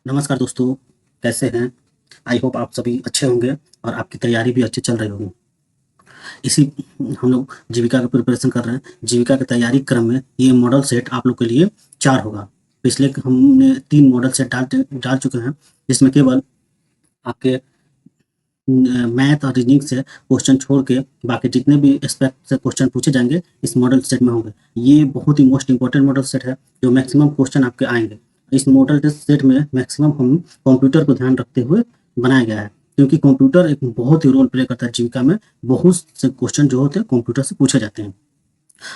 नमस्कार दोस्तों, कैसे हैं? आई होप आप सभी अच्छे होंगे और आपकी तैयारी भी अच्छी चल रही होगी। इसी हम लोग जीविका का प्रिपरेशन कर रहे हैं। जीविका की तैयारी क्रम में ये मॉडल सेट आप लोग के लिए 4 होगा। पिछले हमने 3 मॉडल सेट डाल चुके हैं, जिसमें केवल आपके मैथ और रीजनिंग से क्वेश्चन छोड़ के बाकी जितने भी एस्पेक्ट से क्वेश्चन पूछे जाएंगे इस मॉडल सेट में होंगे। ये बहुत ही मोस्ट इंपॉर्टेंट मॉडल सेट है, जो मैक्सिमम क्वेश्चन आपके आएंगे। इस मॉडल टेस्ट सेट में मैक्सिमम हम कंप्यूटर को ध्यान रखते हुए बनाया गया है, क्योंकि कंप्यूटर एक बहुत ही रोल प्ले करता है जीविका में। बहुत से क्वेश्चन जो होते हैं कंप्यूटर से पूछे जाते हैं।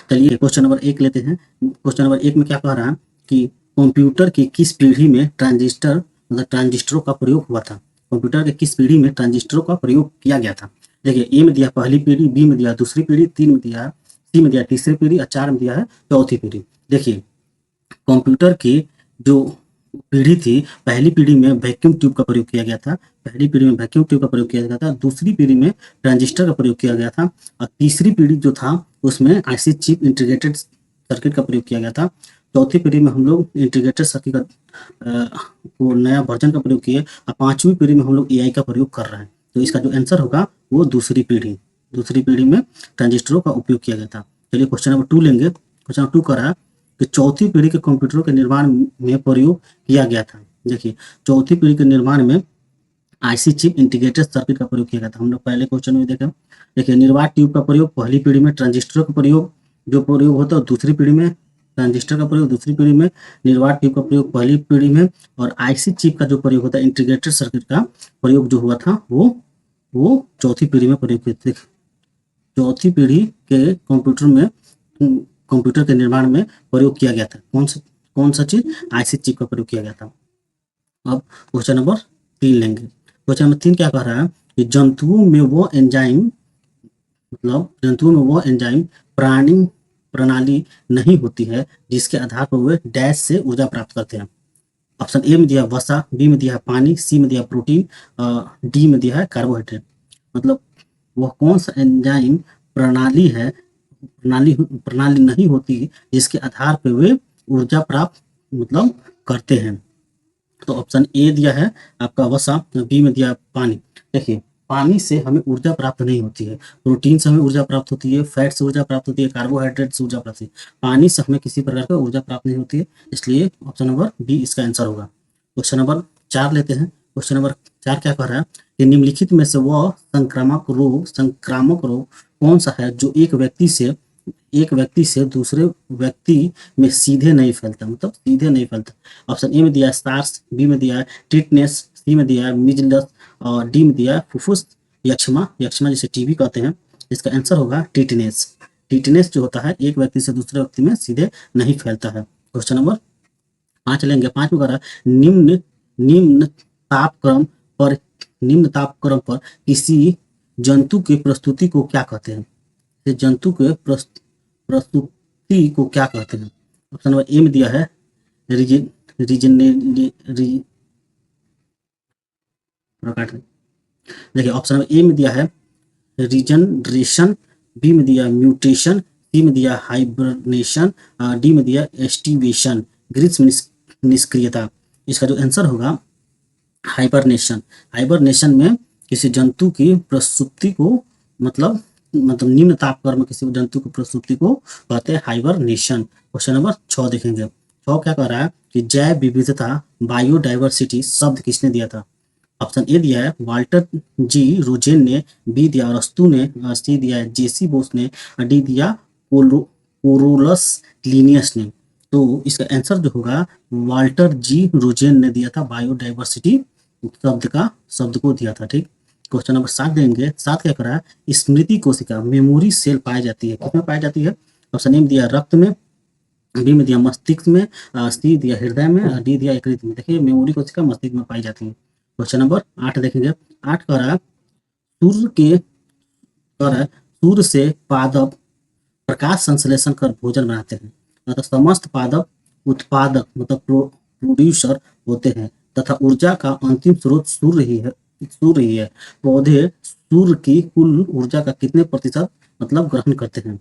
चलिए क्वेश्चन नंबर 1 लेते हैं। क्वेश्चन नंबर 1 में क्या कह रहा है कि कंप्यूटर की किस पीढ़ी में ट्रांजिस्टरों का प्रयोग हुआ था। कंप्यूटर के किस पीढ़ी में ट्रांजिस्टरों का प्रयोग किया गया था। देखिए, ए में दिया पहली पीढ़ी, बी में दिया दूसरी पीढ़ी, 3 में दिया, सी में दिया तीसरी पीढ़ी और 4 में दिया है चौथी पीढ़ी। देखिए, कंप्यूटर की जो पीढ़ी थी, पहली पीढ़ी में वैक्यूम ट्यूब का प्रयोग किया गया था। पहली पीढ़ी में वैक्यूम ट्यूब का प्रयोग किया गया था। दूसरी पीढ़ी में ट्रांजिस्टर का प्रयोग किया गया था और तीसरी पीढ़ी जो था उसमें आईसी चिप इंटीग्रेटेड सर्किट का प्रयोग किया गया था। चौथी पीढ़ी में हम लोग इंटीग्रेटेड सर्किट का वो नया वर्जन का प्रयोग किए और 5वीं पीढ़ी में हम लोग एआई का प्रयोग कर रहे हैं। तो इसका जो आंसर होगा वो दूसरी पीढ़ी में ट्रांजिस्टरों का उपयोग किया गया था। चलिए क्वेश्चन नंबर 2 लेंगे। क्वेश्चन नंबर 2 कर रहा है कि चौथी पीढ़ी के कंप्यूटरों के निर्माण में प्रयोग किया गया था। देखिए, चौथी पीढ़ी के निर्माण में आईसी चिप इंटीग्रेटेड सर्किट का प्रयोग किया गया था। हम लोग पहले क्वेश्चन में देखें। देखिए, निर्वात ट्यूब का प्रयोग पहली पीढ़ी में, ट्रांजिस्टरों का प्रयोग जो प्रयोग होता है दूसरी पीढ़ी में, ट्रांजिस्टर का प्रयोग दूसरी पीढ़ी में, निर्वात ट्यूब का प्रयोग पहली पीढ़ी में और आईसी चिप का जो प्रयोग होता है इंटीग्रेटेड सर्किट का प्रयोग जो हुआ था वो चौथी पीढ़ी में प्रयोग किया था। चौथी पीढ़ी के कंप्यूटर के निर्माण में प्रयोग किया गया था। कौन सा चीज? आईसी चिप का प्रयोग किया गया था। अब क्वेश्चन नंबर 3 लेंगे। क्वेश्चन नंबर 3 क्या कह रहा है कि जंतुओं में वो एंजाइम प्रणाली नहीं होती है जिसके आधार पर वे डैश से ऊर्जा प्राप्त करते हैं। ऑप्शन ए में दिया वसा, बी में दिया पानी, सी में दिया प्रोटीन, डी में दिया है कार्बोहाइड्रेट। मतलब वह कौन सा एंजाइम प्रणाली नहीं होती जिसके आधार पर वे ऊर्जा प्राप्त करते हैं। तो ऑप्शन ए दिया है आपका वसा, बी में दिया पानी। देखिए, पानी से हमें ऊर्जा प्राप्त नहीं होती है, प्रोटीन से हमें ऊर्जा प्राप्त होती है, फैट से ऊर्जा प्राप्त होती है, कार्बोहाइड्रेट से ऊर्जा प्राप्त होती है। पानी से हमें किसी प्रकार का ऊर्जा प्राप्त नहीं होती है, इसलिए ऑप्शन नंबर बी इसका आंसर होगा। क्वेश्चन नंबर 4 लेते हैं। क्वेश्चन नंबर 4 क्या कह रहा है कि निम्नलिखित में से वह संक्रामक रोग कौन सा है जो एक व्यक्ति से दूसरे व्यक्ति में सीधे नहीं फैलता। ऑप्शन ए में दिया है सार्स, बी में दिया है टिटनेस, सी में दिया है मिजल्स और डी में दिया है फुफ्फुस यक्ष्मा जिसे टीबी कहते हैं। इसका आंसर होगा टिटनेस जो होता है एक व्यक्ति से दूसरे व्यक्ति में सीधे नहीं फैलता है। क्वेश्चन नंबर 5 लेंगे। 5 में कह रहा है निम्न तापक्रम पर किसी जंतु की प्रस्तुति को क्या कहते हैं। जंतु के प्रस्तुति को क्या कहते हैं। ऑप्शन नंबर ए में दिया है देखिए, ऑप्शन नंबर ए में दिया है रीजनरेशन, बी में दिया म्यूटेशन, सी में दिया हाइबरनेशन, डी में दिया एस्टिवेशन, ग्रीष्म निष्क्रियता। इसका जो आंसर होगा हाइबरनेशन में किसी जंतु की प्रस्तुति को मतलब निम्न तापक्रम में किसी जंतु की प्रस्तुति को कहते हैं हाइबरनेशन। क्वेश्चन नंबर 6 देखेंगे। 6 क्या कह रहा है कि जैव विविधता बायोडाइवर्सिटी शब्द किसने दिया था। ऑप्शन ए दिया है वाल्टर जी रोजेन ने, बी दिया अरस्तु ने, सी दिया है जेसी बोस ने, डी दिया कोरोलस लिनियस ने। तो इसका आंसर जो होगा वाल्टर जी रोजेन ने दिया था, बायोडाइवर्सिटी शब्द को दिया था। ठीक। क्वेश्चन नंबर 7 देंगे। 7 क्या करा है स्मृति कोशिका मेमोरी सेल पाई जाती है। किसमें पाई जाती है। ऑप्शन ए में दिया रक्त में, बी में दिया मस्तिष्क में, सी दिया हृदय में, डी दिया यकृत में। देखिए, मेमोरी कोशिका मस्तिष्क में पाई जाती है। क्वेश्चन नंबर 8 देखेंगे। 8 कह रहा है सूर्य से पादप प्रकाश संश्लेषण कर भोजन बनाते हैं, मतलब समस्त पादप उत्पादक प्रोड्यूसर होते हैं तथा ऊर्जा का अंतिम स्रोत सूर्य ही है। पौधे सूर्य की कुल ऊर्जा का कितने प्रतिशत ग्रहण करते हैं।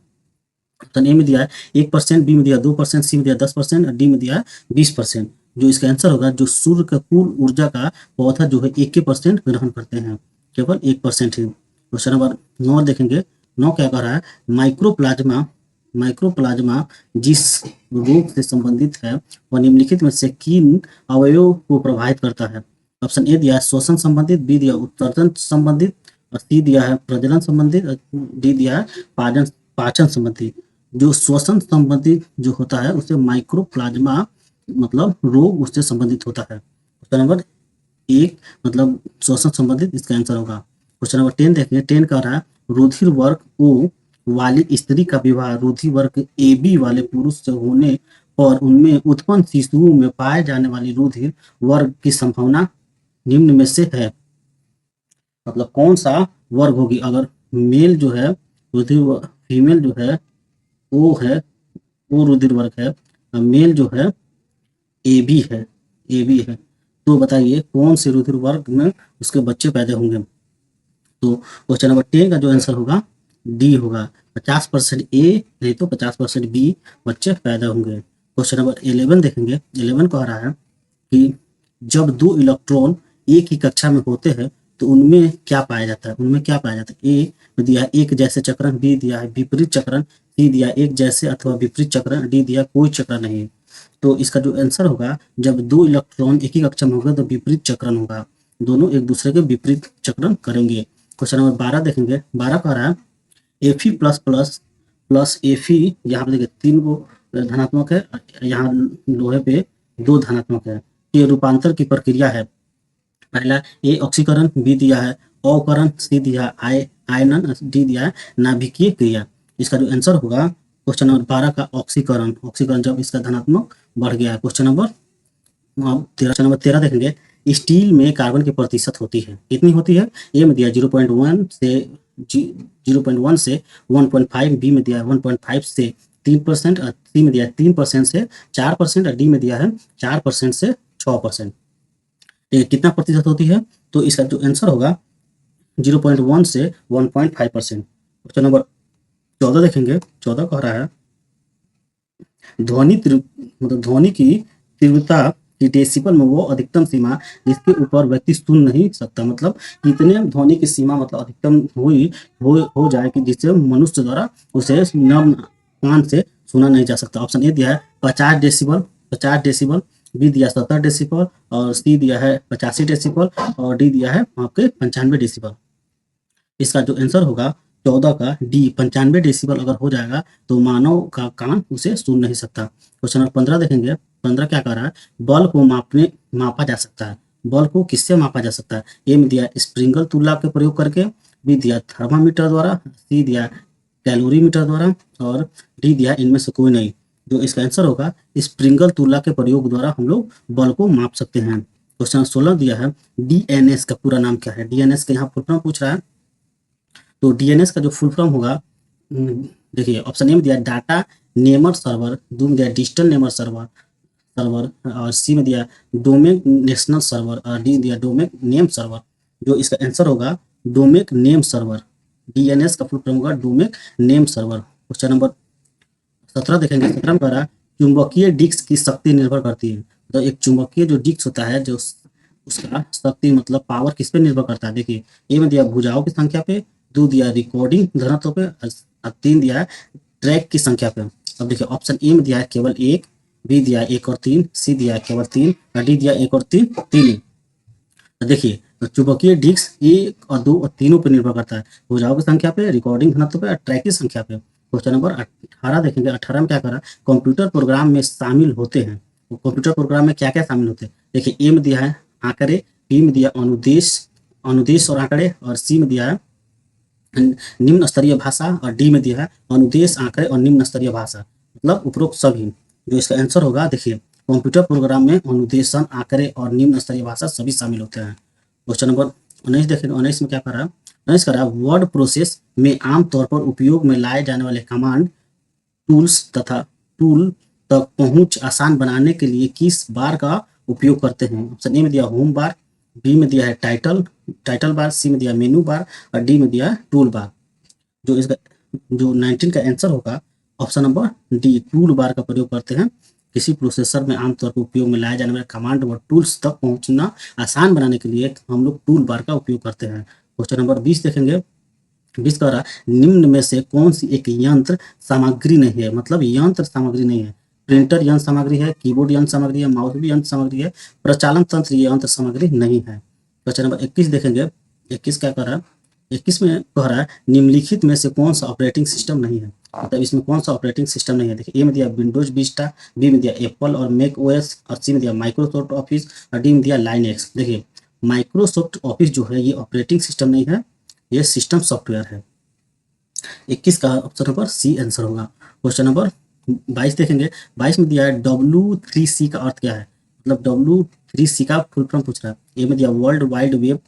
ऑप्शन ए में दिया है 1%, बी में दिया 2%, सी में दिया 10% और डी में दिया है 20%। जो इसका आंसर होगा, जो सूर्य का कुल ऊर्जा का पौधा जो है 1% ग्रहण करते हैं, केवल 1% ही। क्वेश्चन नंबर 9 देखेंगे। 9 क्या कह रहा है, माइक्रोप्लाज्मा माइक्रोप्लाज्मा जिस रोग से संबंधित है वह निम्नलिखित में से किन अवयवों को प्रभावित करता है। ऑप्शन ए दिया है श्वसन संबंधित, बी दिया उत्सर्जन संबंधित, और सी दिया है प्रजनन संबंधित, और डी दिया है पाचन पाचन संबंधी। जो श्वसन संबंधित जो होता है उसे माइक्रोप्लाज्मा मतलब रोग उससे संबंधित होता है। क्वेश्चन नंबर 1 मतलब श्वसन संबंधित इसका आंसर होगा। क्वेश्चन नंबर 10 देखिए। 10 कह रहा है रुधिर वर्ग ओ वाली स्त्री का विवाह रुधिर वर्ग ए बी वाले पुरुष से होने पर उनमें उत्पन्न शिशुओं में पाए जाने वाली रुधिर वर्ग की संभावना निम्न में से है। मतलब कौन सा वर्ग होगी, अगर मेल जो है रुधिर, फीमेल जो है ओ है, ओ रुधिर वर्ग है, और मेल जो है ए बी है, ए बी है, तो बताइए कौन से रुधिर वर्ग में उसके बच्चे पैदा होंगे। तो क्वेश्चन नंबर 10 का जो आंसर होगा डी होगा। 50% ए नहीं तो 50% बी बच्चे पैदा होंगे। क्वेश्चन नंबर 11 देखेंगे। 11 कह रहा है कि जब दो इलेक्ट्रॉन एक ही कक्षा में होते हैं तो उनमें क्या पाया जाता है, उनमें क्या पाया जाता है। ए दिया है एक जैसे चक्रण, बी दिया है विपरीत चक्रण, सी दिया एक जैसे अथवा विपरीत चक्रण, डी दिया कोई चक्रण नहीं। तो इसका जो आंसर होगा, जब दो इलेक्ट्रॉन एक ही कक्षा में होगा तो विपरीत चक्रण होगा, दोनों एक दूसरे के विपरीत चक्रण करेंगे। क्वेश्चन नंबर 12 देखेंगे। 12 कह रहा है Fe plus plus plus Fe, यहाँ पे देखिए 3 गो धनात्मक है, यहाँ लोहे पे 2 धनात्मक है, ये रूपांतर की प्रक्रिया है। पहला ए ऑक्सीकरण, बी दिया है अवकरण, सी दिया है आयनन, डी दिया है नाभिकीय क्रिया। इसका जो आंसर होगा क्वेश्चन नंबर 12 का ऑक्सीकरण, ऑक्सीकरण जब इसका धनात्मक बढ़ गया है। क्वेश्चन नंबर 13 देखेंगे। स्टील में कार्बन की प्रतिशत होती है, कितनी होती है। ए में दिया 0.1 से 0.1 से 1.5, बी में दिया है 1.5 से 3%, और सी में दिया है 3% से 4%, और डी में दिया है 4% से 6%। ये कितना प्रतिशत होती है, तो इसका जो आंसर होगा 0.1 से 1.5%। क्वेश्चन नंबर 14 देखेंगे। 14 कह रहा है मतलब ध्वनि की तीव्रता की डेसिबल में वो अधिकतम सीमा जिसके ऊपर व्यक्ति सुन नहीं सकता, मतलब कितने ध्वनि की सीमा मतलब अधिकतम हो जाए कि जिससे मनुष्य द्वारा उसे नम कान से सुना नहीं जा सकता। ऑप्शन ए दिया है 50 डेसिबल, 50 डेसिबल, बी दिया 70 डेसिबल, और सी दिया है 85 डेसिबल, और डी दिया है आपके 95 डेसिबल। इसका जो आंसर होगा 14 का डी 95 डेसिबल अगर हो जाएगा तो मानव का कान उसे सुन नहीं सकता। क्वेश्चन नंबर 15 देखेंगे। 15 क्या कह रहा है, बल को मापा जा सकता है, बल को किससे मापा जा सकता है। ए में दिया स्प्रिंगल तुलना के प्रयोग करके, बी दिया थर्मामीटर द्वारा, सी दिया कैलोरीमीटर द्वारा, और डी दिया इनमें से कोई नहीं। जो इसका आंसर होगा स्प्रिंगल तुलना के प्रयोग द्वारा हम लोग बल को माप सकते हैं। क्वेश्चन 16 दिया है डीएनएस का पूरा नाम क्या है। डीएनएस का यहाँ फुल फॉर्म पूछ रहा है, तो डीएनएस का जो फुल फॉर्म होगा देखिए ऑप्शन ए में दिया डाटा नेमर सर्वर, बी में दिया डिजिटल नेमर सर्वर, और सी में दिया डोमेन नेशनल सर्वर, और डी दिया डोमेन नेम सर्वर। जो इसका आंसर होगा डोमेन नेम सर्वर। डीएनएस का फुल फॉर्म होगा domain name server. Question number 17 देखेंगे। 17 में कह रहा है चुंबकीय डिस्क की शक्ति निर्भर करती है। तो एक चुंबकीय जो डिस्क होता है जो उसका शक्ति मतलब पावर किस पे निर्भर करता है। देखिए ए में दिया भुजाओं की संख्या पे, 2 दिया रिकॉर्डिंग घनत्व पे, और 3 दिया है ट्रैक की संख्या पे। अब देखिए ऑप्शन ए में दिया है केवल 1, बी दिया 1 और 3, सी दिया है केवल 3, और डी दिया 1 और 3 तीन। तो देखिए चुंबकीय डिस्क 1 और 2 और तीनों पर निर्भर करता है, भुजाओं की संख्या पे, रिकॉर्डिंग घनत्व पे, और ट्रैक की संख्या पे। क्वेश्चन नंबर 18 देखेंगे। 18 में क्या करा, कंप्यूटर प्रोग्राम में शामिल होते हैं। तो कंप्यूटर प्रोग्राम में क्या क्या शामिल होते हैं। देखिए ए में दिया है आंकड़े, बी में दिया अनुदेश और आंकड़े, और सी में दिया है निम्न स्तरीय भाषा, और डी में दिया है अनुदेश आंकड़े और निम्न स्तरीय भाषा, मतलब उपरोक्त सभी। जो इसका आंसर होगा देखिए कंप्यूटर प्रोग्राम में अनुदेशन आंकड़े और निम्न स्तरीय भाषा सभी शामिल होते हैं। क्वेश्चन नंबर 19 देखें। 19 में क्या कर रहा है, 19 कर रहा है वर्ड प्रोसेस में आमतौर पर उपयोग में लाए जाने वाले कमांड टूल्स तथा टूल तक पहुंच आसान बनाने के लिए किस बार का उपयोग करते हैं। ऑप्शन ए में दिया होम बार, बी में दिया है टाइटल बार, सी में दिया मेनू बार, और डी में दिया है टूल बार। जो 19 का आंसर होगा option number D tool bar का प्रयोग करते हैं किसी प्रोसेसर में आमतौर पर उपयोग में लाए जाने वाले कमांड व टूल्स तक पहुंचना आसान बनाने के लिए हम लोग टूल बार का उपयोग करते हैं। क्वेश्चन नंबर 20 देखेंगे। 20 कह रहा निम्न में से कौन सी एक यंत्र सामग्री नहीं है, मतलब यंत्र सामग्री नहीं है। प्रिंटर यंत्र सामग्री है, कीबोर्ड यंत्र सामग्री है, माउस भी यंत्र सामग्री है, प्रचालन तंत्र ये यंत्र सामग्री नहीं है। क्वेश्चन नंबर 21 देखेंगे। 21 क्या कह रहा है? 21 में कह रहा है निम्नलिखित में से कौन सा ऑपरेटिंग सिस्टम नहीं है, मतलब इसमें कौन सा ऑपरेटिंग सिस्टम नहीं है। देखिए, ए में दिया विंडोज विस्टा, बी में दिया एप्पल और मैक ओएस, और सी में दिया माइक्रोसॉफ्ट ऑफिस, और डी में दिया लाइनेक्स। देखिए, माइक्रोसॉफ्ट ऑफिस जो है ये ऑपरेटिंग सिस्टम नहीं है, ये सिस्टम सॉफ्टवेयर है। 21 का ऑप्शन नंबर सी आंसर होगा। क्वेश्चन नंबर 22 देखेंगे। 22 में दिया है W3C का अर्थ क्या है, मतलब W3C का फुल फॉर्म पूछ रहा है। ए में दिया world wide web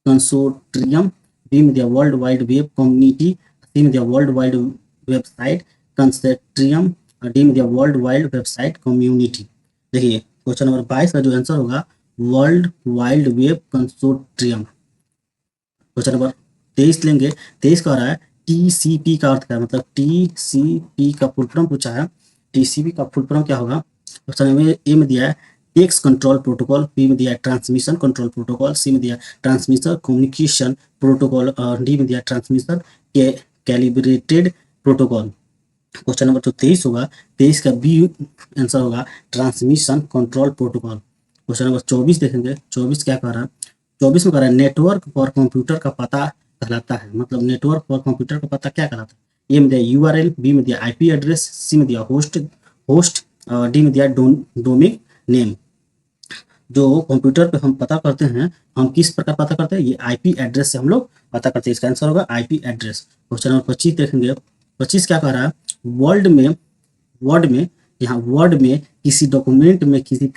consortium, B में दिया world wide web community, C में दिया वर्ल्ड वाइड वेबसाइट कंसोर्टियम, और डी में दिया वर्ल्ड वाइड वेबसाइट कम्युनिटी। देखिए, क्वेश्चन नंबर 22 का जो आंसर होगा world wide web consortium. Question number 23 लेंगे। 23 कह रहा है टीसीपी का अर्थ क्या है, मतलब टीसीपी का फुल फॉर्म पूछा है। टीसीपी का फुल फॉर्म क्या होगा? ऑप्शन में ए में दिया है टेक्स्ट कंट्रोल प्रोटोकॉल, बी में दिया है ट्रांसमिशन कंट्रोल प्रोटोकॉल, सी में दिया ट्रांसमिशन कम्युनिकेशन प्रोटोकॉल, और डी में दिया ट्रांसमिशन के कैलिब्रेटेड प्रोटोकॉल। क्वेश्चन नंबर जो 23 होगा, 23 का बी आंसर होगा transmission control protocol. Question number 24 देखेंगे। 24 क्या कह रहा है? 24 में कह रहा है नेटवर्क फॉर कंप्यूटर का पता कहलाता है, मतलब नेटवर्क फॉर कंप्यूटर का पता क्या कहलाता है। ए में दिया यूआरएल, बी में दिया आईपी एड्रेस, सी में दिया होस्ट, डी में दिया डोमेन नेम। जो कंप्यूटर पे हम पता करते हैं, हम किस प्रकार पता करते हैं? ये आईपी एड्रेस से हम लोग पता करते हैं। इसका आंसर होगा आईपी एड्रेस। क्वेश्चन नंबर 25 देखेंगे। 25 क्या कह रहा है? वर्ड में यहाँ वर्ड में किसी डॉक्यूमेंट में किसी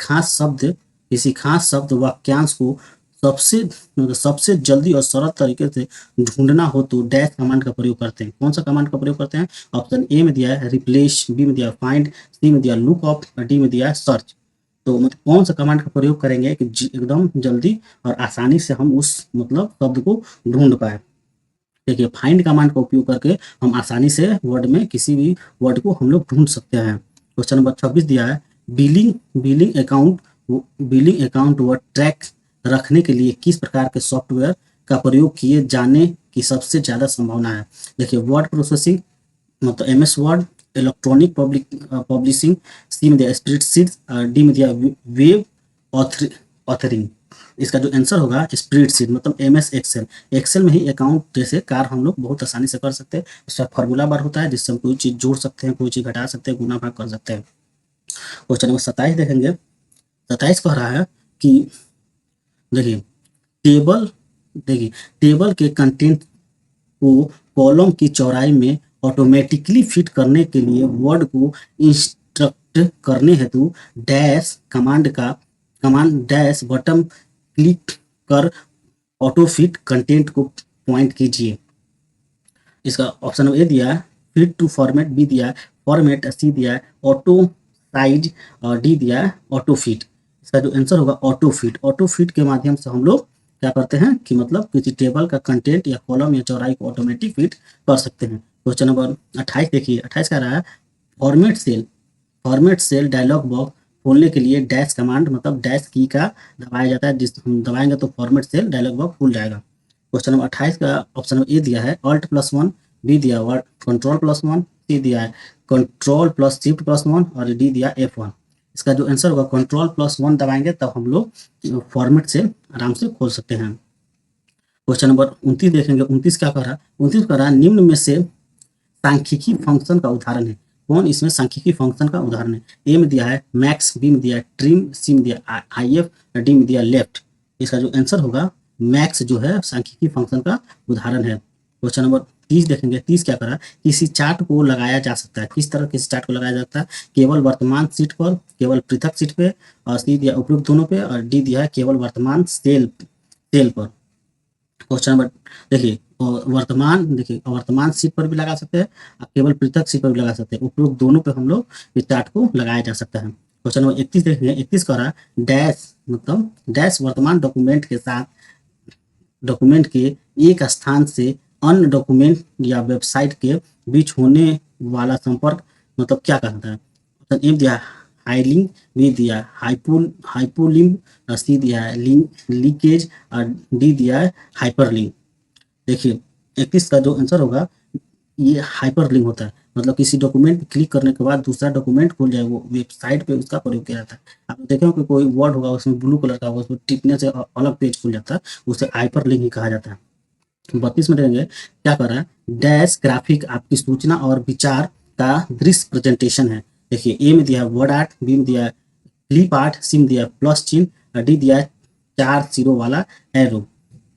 खास शब्द वाक्यांश को सबसे जल्दी और सरल तरीके से ढूंढना हो तो डैश कमांड का प्रयोग करते हैं। कौन सा कमांड का प्रयोग करते हैं? ऑप्शन ए में दिया है रिप्लेस, बी में दिया फाइंड, सी में दिया लुक अप, और डी में दिया सर्च। तो मतलब कौन सा कमांड का प्रयोग करेंगे कि एकदम जल्दी और आसानी से हम उस मतलब शब्द को ढूंढ पाए। देखिए, फाइंड कमांड का उपयोग करके हम आसानी से वर्ड में किसी भी वर्ड को हम लोग ढूंढ सकते हैं। क्वेश्चन नंबर 26 दिया है बिलिंग अकाउंट व ट्रैक रखने के लिए किस प्रकार के सॉफ्टवेयर का प्रयोग किए जाने की सबसे ज़्यादा संभावना है। देखिए, वर्ड प्रोसेसिंग मतलब MS वर्ड, इलेक्ट्रॉनिक पब्लिशिंग, सी में दिया स्प्रेडशीट, डी में दिया वेब ऑथरिंग। इसका जो आंसर होगा स्प्रेडशीट, मतलब MS एक्सेल। एक्सेल में ही अकाउंट जैसे कार्य हम लोग बहुत आसानी से कर सकते हैं। उसका फॉर्मूला बार होता है जिससे हम कोई चीज़ जोड़ सकते हैं, कोई चीज़ घटा सकते हैं, गुना भाग कर सकते हैं। क्वेश्चन नंबर 27 देखेंगे। 27 कह रहा है कि देखिए टेबल के कंटेंट को कॉलम की चौड़ाई में ऑटोमेटिकली फिट करने के लिए वर्ड को इंस्ट्रक्ट करने हेतु कमांड डैश बटन क्लिक कर ऑटो फिट कंटेंट को पॉइंट कीजिए। इसका ऑप्शन ए दिया है फिट टू फॉर्मेट, बी दिया है फॉर्मेट, सी दिया है ऑटो साइज, और डी दिया है ऑटो फिट। इसका जो आंसर होगा ऑटो फिट। ऑटो फिट के माध्यम से हम लोग क्या करते हैं कि मतलब किसी टेबल का कंटेंट या कॉलम या चौड़ाई को ऑटोमेटिक फिट कर सकते हैं। क्वेश्चन नंबर 28 देखिए। 28 कह रहा है फॉर्मेट सेल डायलॉग बॉक्स खोलने के लिए डैश कमांड मतलब डैश की का दबाया जाता है, जिस हम दबाएंगे तो फॉर्मेट सेल डायलॉग बॉक्स खुल जाएगा। क्वेश्चन नंबर 28 का ऑप्शन नंबर ए दिया है Alt+1, बी दिया वर्ड Ctrl+1, सी दिया है Ctrl+Shift+1, और डी दिया F1। इसका जो आंसर होगा Ctrl+1 दबाएंगे तब हम लोग फॉर्मेट सेल आराम से खोल सकते हैं। क्वेश्चन नंबर 29 देखेंगे। 29 क्या कह रहा है? 29 कह रहा है निम्न में से सांख्यिकी फंक्शन का उदाहरण है। कौन इसमें सांख्यिकी फंक्शन का उदाहरण है? ए में दिया है मैक्स, बी में दिया है ट्रिम, सी में दिया IF, डी में दिया लेफ्ट। इसका जो आंसर होगा मैक्स जो है सांख्यिकी फंक्शन का उदाहरण है। क्वेश्चन नंबर 30 देखेंगे। 30 क्या करा? किसी चार्ट को लगाया जा सकता है। किस तरह किसी चार्ट को लगाया जा सकता है? केवल वर्तमान सीट पर, केवल पृथक सीट पे, और सी दिया उपयुक्त दोनों पे, और डी दिया है केवल वर्तमान सेल पर। क्वेश्चन नंबर देखिए वर्तमान सीट पर भी लगा सकते हैं, केवल पृथक सीट पर भी लगा सकते हैं, उपयुक्त दोनों पे हम लोग इस चार्ट को लगाया जा सकता है। क्वेश्चन नंबर 31 देखेंगे। 31 कह रहा है डैश मतलब डैश वर्तमान डॉक्यूमेंट के एक स्थान से अन्य डॉक्यूमेंट या वेबसाइट के बीच होने वाला संपर्क मतलब क्या कहता है? ऑप्शन ए दिया हाइलिंग, बी दिया है हाइपोलिम्ब, सी दिया है लीकेज और डी दिया है हाइपरलिंक। देखिए 31 का जो आंसर होगा ये हाइपरलिंक होता है, मतलब किसी डॉक्यूमेंट पे क्लिक करने के बाद दूसरा डॉक्यूमेंट खुल जाए, वो वेबसाइट पे उसका प्रयोग किया जाता है। आप देखे हो कि कोई वर्ड होगा उसमें ब्लू कलर का होगा, उसको टिपने से अलग पेज खुल जाता है, उसे हाइपरलिंक ही कहा जाता है। 32 में देखेंगे क्या कर रहा है, डैश ग्राफिक आपकी सूचना और विचार का दृश्य प्रेजेंटेशन है। देखिए ए में दिया है वर्ड आर्ट, बी में दिया है क्लिप आर्ट, सी में दिया है प्लस चिन्ह और डी दिया है 4 सिरों वाला एरो।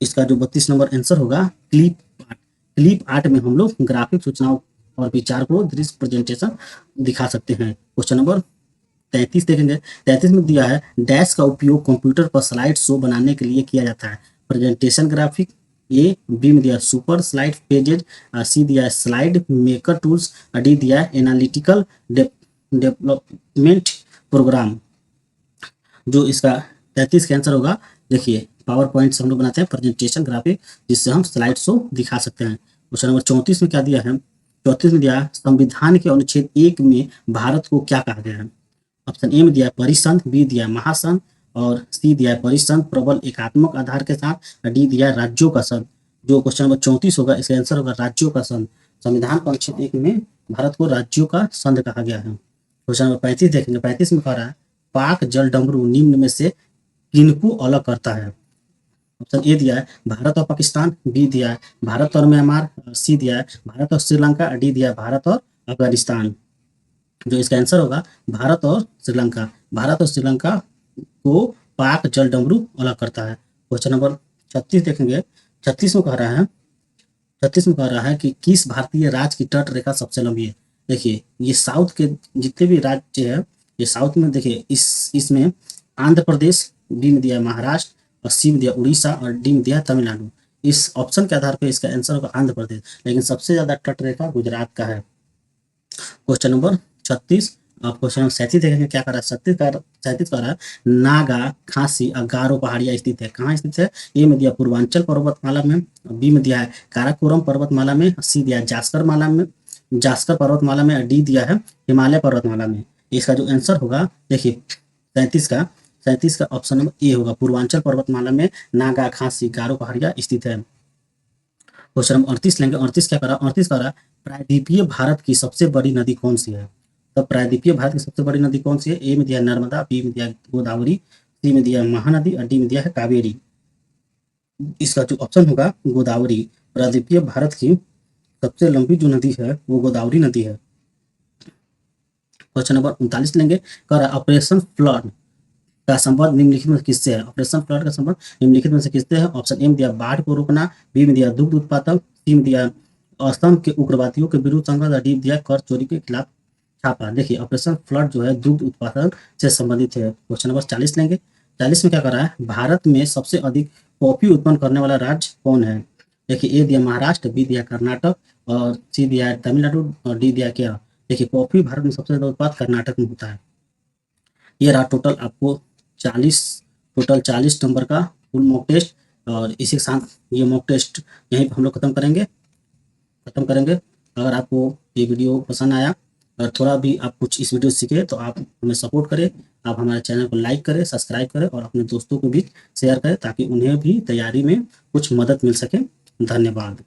इसका जो 32 नंबर आंसर होगा क्लिप आर्ट। क्लिप आर्ट में हम लोग ग्राफिक सूचनाओं और विचार को दृश्य प्रेजेंटेशन दिखा सकते हैं। क्वेश्चन नंबर 33 देखेंगे। 33 में दिया है डैश का उपयोग कंप्यूटर पर स्लाइड शो बनाने के लिए किया जाता है। प्रेजेंटेशन ग्राफिक, ए बी में दिया सुपर स्लाइड पेजेज, सी दिया है स्लाइड मेकर टूल्स, डी दिया है एनालिटिकल डेवलपमेंट प्रोग्राम। जो इसका 33 का आंसर होगा, देखिए पावर पॉइंट से हम लोग बनाते हैं प्रेजेंटेशन ग्राफिक जिससे हम स्लाइड शो दिखा सकते हैं। क्वेश्चन नंबर 34 में क्या दिया है, 34 में दिया है संविधान के अनुच्छेद 1 में भारत को क्या कहा गया है। ऑप्शन ए में दिया है परिसंघ, बी दिया है महासंघ और सी दिया है परिसंघ प्रबल एकात्मक आधार के साथ, डी दिया है राज्यों का संघ। जो क्वेश्चन नंबर 34 होगा इसका आंसर होगा राज्यों का संघ। संविधान का अनुच्छेद 1 में भारत को राज्यों का संघ कहा गया है। क्वेश्चन नंबर 35 देखेंगे। 35 में कह रहा है पाक जल डमरू निम्न में से किनको अलग करता है। ऑप्शन ए दिया है भारत और पाकिस्तान, बी दिया है भारत और म्यांमार, सी दिया है भारत और श्रीलंका, डी दिया है भारत और अफगानिस्तान। जो इसका आंसर होगा भारत और श्रीलंका। भारत और श्रीलंका को पाक जल डमरू अलग करता है। क्वेश्चन नंबर 36 देखेंगे। 36 में कह रहा है 36 में कह रहा है कि किस भारतीय राज्य की तट रेखा सबसे लंबी है। देखिए ये साउथ के जितने भी राज्य है, ये साउथ में देखिए इसमें आंध्र प्रदेश, बी में दिया है महाराष्ट्र और सी में दिया उड़ीसा और डी में दिया है तमिलनाडु। इस ऑप्शन के आधार पर इसका आंसर होगा आंध्र प्रदेश, लेकिन सबसे ज्यादा तट रेखा गुजरात का है। Question number 36। आप क्वेश्चन नंबर 37 देखेंगे क्या कर रहा है। 37 कर रहा है नागा खासी और गारो पहाड़ियाँ स्थित है। कहाँ स्थित है, ए में दिया पूर्वांचल पर्वतमाला में, बी में दिया है काराकोरम पर्वतमाला में, सी दिया है जास्कर पर्वतमाला में, डी दिया है हिमालय पर्वतमाला में। इसका जो आंसर होगा देखिए 37 का ऑप्शन नंबर ए होगा, पूर्वांचल पर्वतमाला में नागा खासी गारो पहाड़ियाँ स्थित है। क्वेश्चन नंबर 38 लेंगे। 38 क्या करा, 38 करा प्रायद्वीपीय भारत की सबसे बड़ी नदी कौन सी है। तो प्रायद्वीपीय भारत की सबसे बड़ी नदी कौन सी है, ए में दिया नर्मदा, बी में दिया गोदावरी, सी में दिया महानदी और डी में दिया है कावेरी। इसका जो ऑप्शन होगा गोदावरी। प्रायद्वीपीय भारत की सबसे लंबी जो नदी है वो गोदावरी नदी है। क्वेश्चन नंबर 39 लेंगे। कह रहा ऑपरेशन फ्लड का संबंध निम्नलिखित में किससे है। ऑपरेशन फ्लड का संबंध निम्नलिखित में से किससे है। ऑप्शन ए में दिया बाढ़ को रोकना, बी में दिया दुग्ध उत्पादन, सी में दिया असम के उग्रवादियों के विरुद्ध संघर्ष, डी में दिया कर चोरी के खिलाफ छापा। देखिए ऑपरेशन फ्लड जो है दुग्ध उत्पादन से संबंधित है। क्वेश्चन नंबर 40 लेंगे। 40 में क्या कर रहा है भारत में सबसे अधिक कॉफी उत्पन्न करने वाला राज्य कौन है। देखिए ए दिया महाराष्ट्र, बी दिया कर्नाटक और सी दिया है तमिलनाडु और डी दिया क्या। देखिए कॉफी भारत में सबसे ज्यादा उत्पादन कर्नाटक में होता है। ये रहा टोटल आपको 40 नंबर का फुल मॉक टेस्ट, और इसी के साथ ये मॉक टेस्ट यहीं पर हम लोग खत्म करेंगे। अगर आपको ये वीडियो पसंद आया और थोड़ा भी आप कुछ इस वीडियो से सीखे तो आप हमें सपोर्ट करें, आप हमारे चैनल को लाइक करें, सब्सक्राइब करें और अपने दोस्तों को भी शेयर करें ताकि उन्हें भी तैयारी में कुछ मदद मिल सके। धन्यवाद।